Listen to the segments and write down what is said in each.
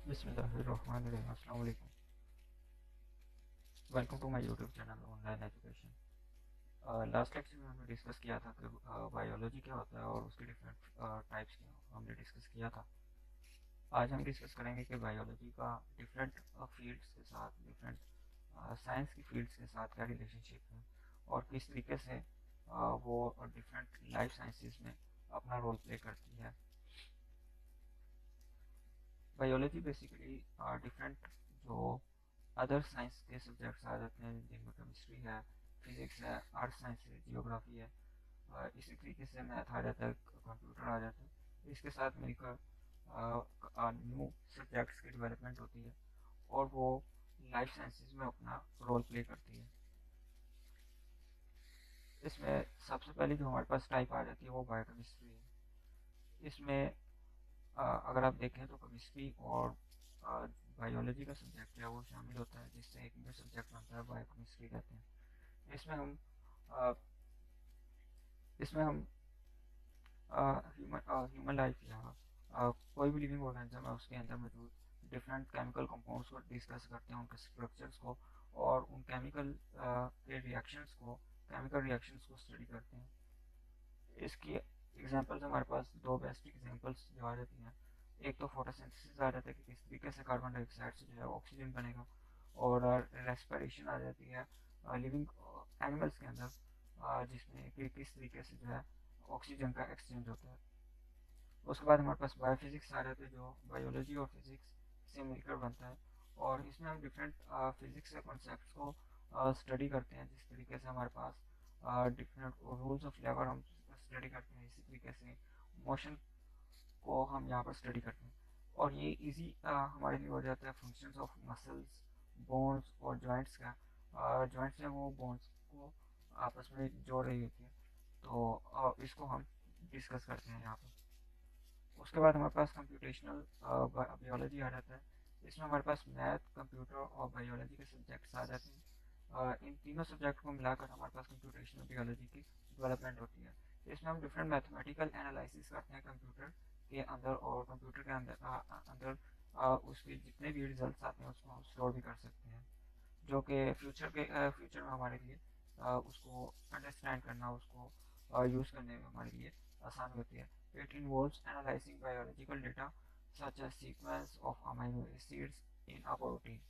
बिस्मिल्लाहिर्रहमानिर्रहीम। अस्सलाम वालेकुम। Welcome to my YouTube channel online education. Last lecture में हमने डिस्कस किया था कि बायोलॉजी क्या होता है और उसके डिफरेंट टाइप्स क्या हमने डिस्कस किया था। आज हम डिस्कस करेंगे कि बायोलॉजी का डिफरेंट फील्ड्स के साथ, डिफरेंट साइंस की फील्ड्स के साथ क्या रिलेशनशिप है और किस तरीके से वो डिफरेंट लाइफ साइंसेस में अपना रोल प्ले करती है। बायोलॉजी बेसिकली डिफरेंट जो अदर साइंस के सब्जेक्ट्स आ जाते हैं जिनमें केमिस्ट्री है, फिजिक्स है, आर्ट साइंस है, जियोग्राफी है, इसी तरीके से मैथ आ जाता है, कंप्यूटर आ जाता है। इसके साथ मिलकर न्यू सब्जेक्ट्स की डेवलपमेंट होती है और वो लाइफ साइंसेस में अपना रोल प्ले करती है। इसमें सबसे पहले जो हमारे पास टाइप आ जाती है वो बायोकेमिस्ट्री है। इसमें अगर आप देखें तो केमिस्ट्री और बायोलॉजी का सब्जेक्ट है वो शामिल होता है, जिससे एक न्यू सब्जेक्ट बनता है, बायोकेमिस्ट्री कहते हैं। इसमें हम अ, इसमें हम ह्यूमन लाइफ या कोई भी लिविंग ऑर्गेनिज्म है उसके अंदर मौजूद डिफरेंट केमिकल कंपाउंड्स को डिस्कस करते हैं, उनके स्ट्रक्चर्स को और उन केमिकल के रिएक्शंस को, केमिकल रिएक्शंस को स्टडी करते हैं। इसकी एग्जांपल्स हमारे पास दो बेस्ट एग्जांपल्स जो आ जाती हैं। एक तो फोटोसिंथेसिस आ जाता है कि किस तरीके से कार्बन डाइऑक्साइड से जो है ऑक्सीजन बनेगा, और रेस्पिरेशन आ जाती है लिविंग एनिमल्स के अंदर, जिसमें कि किस तरीके से जो है ऑक्सीजन का एक्सचेंज होता है। उसके बाद हमारे पास बायोफिजिक्स आ जाते हैं जो बायोलॉजी और फिजिक्स से मिलकर बनता है, और इसमें हम डिफरेंट फिजिक्स के कॉन्सेप्ट्स को स्टडी करते हैं। जिस तरीके से हमारे पास डिफरेंट रूल्स ऑफ लेवर हम स्टडी करते हैं, इसी तरीके से मोशन को हम यहाँ पर स्टडी करते हैं। और ये इजी हमारे लिए हो जाता है फंक्शंस ऑफ मसल्स, बोन्स और जॉइंट्स का। जॉइंट्स हैं वो बोन्स को आपस में जोड़ रही होती है, तो इसको हम डिस्कस करते हैं यहाँ पर। उसके बाद हमारे पास कंप्यूटेशनल बायोलॉजी आ जाता है। इसमें हमारे पास मैथ, कंप्यूटर और बायोलॉजी के सब्जेक्ट्स आ जाते हैं। इन तीनों सब्जेक्ट को मिलाकर हमारे पास कंप्यूटेशनल बायोलॉजी की डेवलपमेंट होती है। इसमें हम डिफरेंट मैथमेटिकल एनालिसिस करते हैं कंप्यूटर के अंदर, और कंप्यूटर के उसके जितने भी रिजल्ट्स आते हैं उसको हम स्टोर भी कर सकते हैं, जो कि फ्यूचर में हमारे लिए उसको अंडरस्टैंड करना, उसको यूज़ करने में हमारे लिए आसान होती है। It involves analysing biological data such as sequence of amino acids in a protein.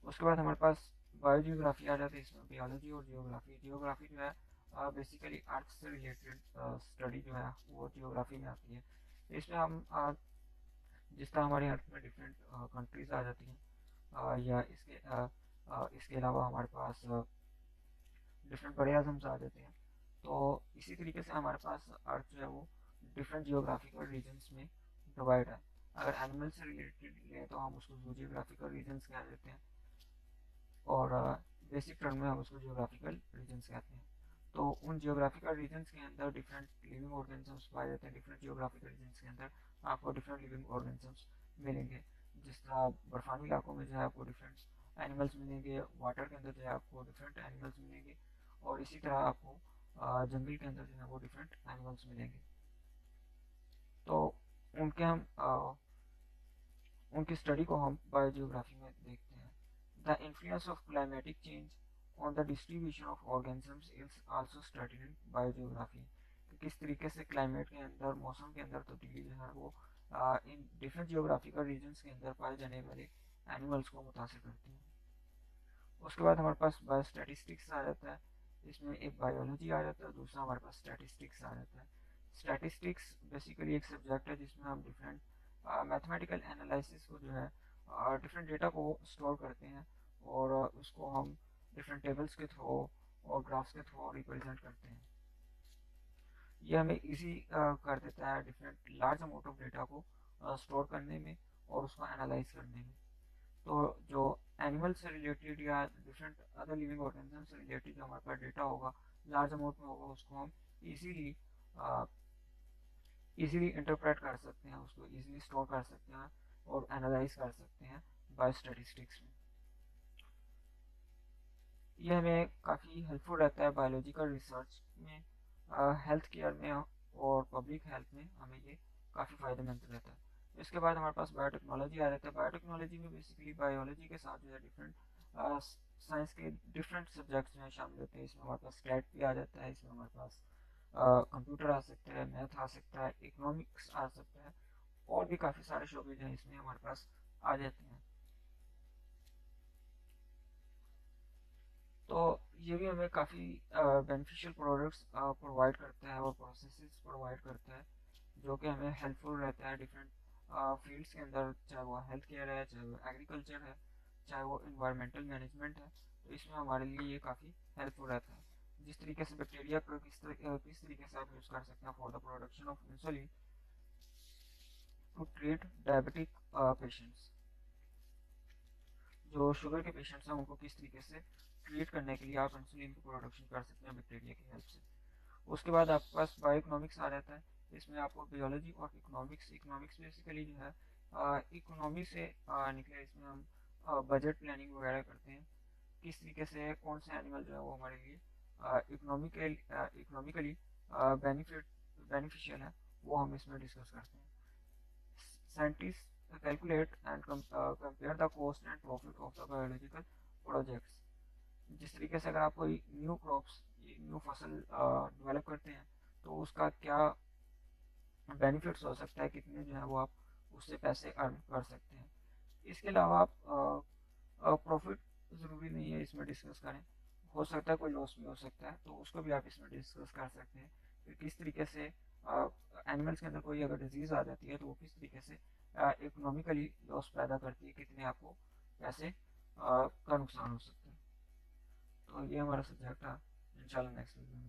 उसके बाद हमारे पास बायोजियोग्राफी आ जाती है। इसमें बायोलॉजी और जियोग्राफी, जियोग्राफी जो है बेसिकली अर्थ से रिलेटेड स्टडी जो है वो जियोग्राफी में आती है। इसमें हम जिस तरह हमारे अर्थ में डिफरेंट कंट्रीज आ जाती हैं, या इसके अलावा हमारे पास डिफरेंट बड़े आजम्स आ जाते हैं, तो इसी तरीके से हमारे पास अर्थ जो है वो डिफरेंट जियोग्राफिकल रीजन्स में डिवाइड है। अगर एनिमल से रिलेटेड लें तो हम उसको जू जियोग्राफिकल रीजन्स कह देते हैं, और बेसिक टर्म में हम उसको जियोग्राफिकल रीजन्स कहते हैं। तो उन जियोग्राफिकल रीजन्स के अंदर डिफरेंट लिविंग ऑर्गेनिजम्स पाए जाते हैं। डिफरेंट जियोग्राफिकल रीजन्स के अंदर आपको डिफरेंट लिविंग ऑर्गेनिजम्स मिलेंगे। जिस तरह बर्फानी इलाकों में जो है आपको डिफरेंट एनिमल्स मिलेंगे, वाटर के अंदर जो है आपको डिफरेंट एनिमल्स मिलेंगे, और इसी तरह आपको जंगल के अंदर जो है वो डिफरेंट एनिमल्स मिलेंगे। तो उनके हम उनकी स्टडी को हम बायोजियोग्राफी में देखते हैं। The influence of climatic change on the distribution of organisms is also studied in biogeography. कि किस तरीके से क्लाइमेट के अंदर, मौसम के अंदर तब्दीली जो है वो इन डिफरेंट जियोग्राफिकल रीजन्स के अंदर पाए जाने वाले एनिमल्स को मुतासिर करती है। उसके बाद हमारे पास बायोस्टैटिस्टिक्स आ जाता है। इसमें एक बायोलॉजी आ जाता है, दूसरा हमारे पास स्टैटिस्टिक्स आ जाता है। स्टैटिस्टिक्स बेसिकली एक सब्जेक्ट है जिसमें हम डिफरेंट मैथमेटिकल एनालिसिस को जो है डिफरेंट डेटा को स्टोर करते हैं, और उसको हम डिफरेंट टेबल्स के थ्रू और ग्राफ्स के थ्रू रिप्रेजेंट करते हैं। ये हमें इजी कर देता है different large amount of data को स्टोर करने में और उसको एनालाइज करने में। तो जो एनिमल से रिलेटेड या डिफरेंट अदर लिविंग ऑर्गेनिज्म से रिलेटेड जो हमारे पास डेटा होगा, लार्ज अमाउंट में होगा, उसको हम इजीली इजीली इंटरप्रेट कर सकते हैं, उसको इजीली स्टोर कर सकते हैं और एनालाइज कर सकते हैं बायो स्टैटिस्टिक्स में। ये हमें काफ़ी हेल्पफुल रहता है बायोलॉजिकल रिसर्च में, हेल्थ केयर में और पब्लिक हेल्थ में हमें ये काफ़ी फ़ायदेमंद रहता है। इसके बाद हमारे पास बायोटेक्नोलॉजी आ जाता है। बायोटेक्नोलॉजी में बेसिकली बायोलॉजी के साथ जो है डिफरेंट साइंस के डिफरेंट सब्जेक्ट्स जो है शामिल होते हैं। इसमें हमारे पास स्टैट भी आ जाता है, इसमें हमारे पास कंप्यूटर आ सकता है, मैथ आ सकता है, इकोनॉमिक्स आ सकता है, और भी काफ़ी सारे शोबे जो है इसमें हमारे पास आ जाते हैं। तो ये भी हमें काफ़ी बेनिफिशियल प्रोडक्ट्स प्रोवाइड करता है और प्रोसेसेस प्रोवाइड करता है, जो कि हमें हेल्पफुल रहता है डिफरेंट फील्ड्स के अंदर, चाहे वो हेल्थ केयर है, चाहे वो एग्रीकल्चर है, चाहे वो इन्वायरमेंटल मैनेजमेंट है। तो इसमें हमारे लिए ये काफ़ी हेल्पफुल रहता है। जिस तरीके से बैक्टीरिया को किस तरीके से आप यूज़ कर सकते हैं for the production of insulin to treat diabetic patients, जो शुगर के पेशेंट्स हैं उनको किस तरीके से ट्रीट करने के लिए आप इंसुलिन की प्रोडक्शन कर सकते हैं बैक्टीरिया की हेल्प से। उसके बाद आपके पास बायो इकोनॉमिक्स आ जाता है। इसमें आपको बायोलॉजी और इकोनॉमिक्स, इकोनॉमिक्स बेसिकली जो है इकोनॉमी से निकले। इसमें हम बजट प्लानिंग वगैरह करते हैं, किस तरीके से कौन से एनिमल जो है वो हमारे लिए इकोनॉमिकली बेनिफिट बेनिफिशियल है, वो हम इसमें डिस्कस करते हैं। Scientists calculate and compare the cost and profit of the biological projects। जिस तरीके से अगर आप कोई न्यू फसल डेवलप करते हैं, तो उसका क्या बेनिफिट्स हो सकता है, कितने जो है वो आप उससे पैसे अर्न कर सकते हैं। इसके अलावा आप प्रॉफिट ज़रूरी नहीं है इसमें डिस्कस करें, हो सकता है कोई लॉस भी हो सकता है, तो उसको भी आप इसमें डिस्कस कर सकते हैं कि किस तरीके से एनिमल्स के अंदर कोई अगर डिजीज़ आ जाती है तो वो किस तरीके से इकोनॉमिकली लॉस पैदा करती है, कितने आपको पैसे का नुकसान हो सकता है। तो ये हमारा सब्जेक्ट था। इंशाल्लाह नेक्स्ट वीडियो में